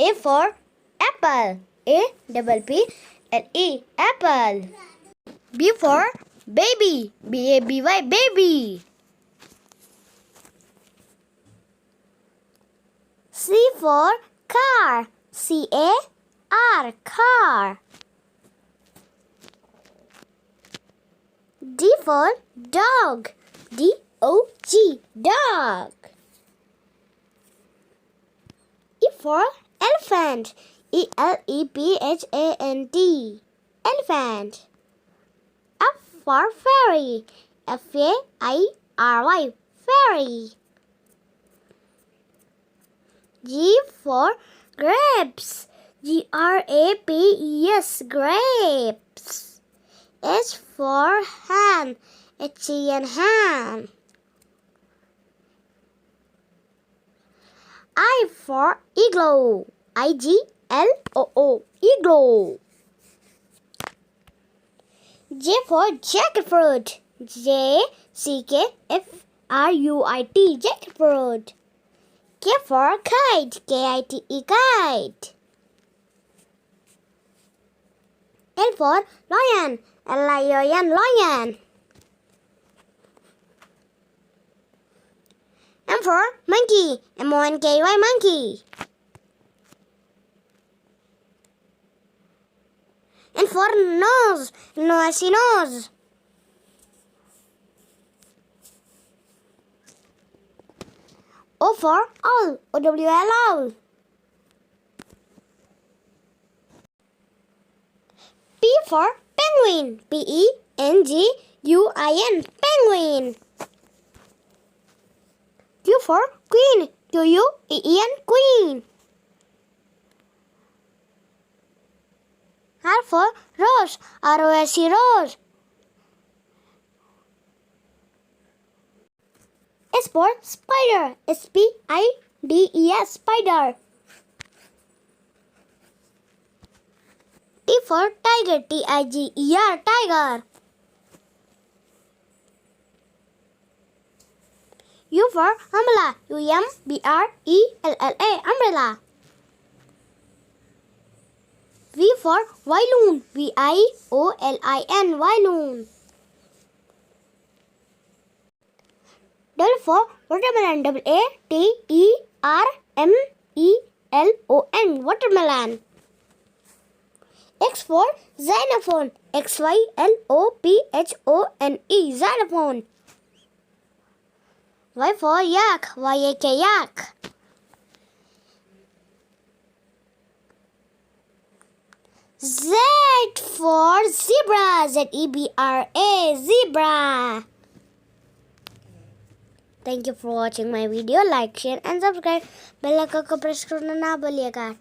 A for apple. A-double-P-L-E, apple. B for baby. B-A-B-Y, baby. C for car. C-A-R, car. D for dog. D-O-G, dog. E for elephant. E-L-E-P-H-A-N-T, elephant. F for fairy. F-A-I-R-Y, fairy. G for grapes. G-R-A-P-E-S, grapes. H for hen. H-E-N, hen. I for igloo. I-G-L-O-O, igloo. J for jackfruit. J-C-K-F-R-U-I-T, jackfruit. K for kite. K-I-T-E, kite. L for lion. L-I-O-N, lion. M for monkey. M-O-N-K-Y, monkey. N for nose. N-O-S-E, nose. O for owl. O-W-L, owl. P for penguin. P-E-N-G-U-I-N, penguin. Q for queen. Q-U-E-E-N, queen. R for rose. R-O-S-E, rose. S for spider. S-P-I-D-E-R, spider. T for tiger. T-I-G-E-R, tiger. U for umbrella. U-M-B-R-E-L-L-A, umbrella. V for violin. V-I-O-L-I-N, violin. W for watermelon. W-A-T-E-R-M-E-L-O-N, watermelon. X for xylophone. X-Y-L-O-P-H-O-N-E, xylophone. Y for yak. Y-A-K, yak. Z for zebra. Z-E-B-R-A, zebra. Thank you for watching my video. Like, share and subscribe. Bell icon को press करना ना भूलिएगा.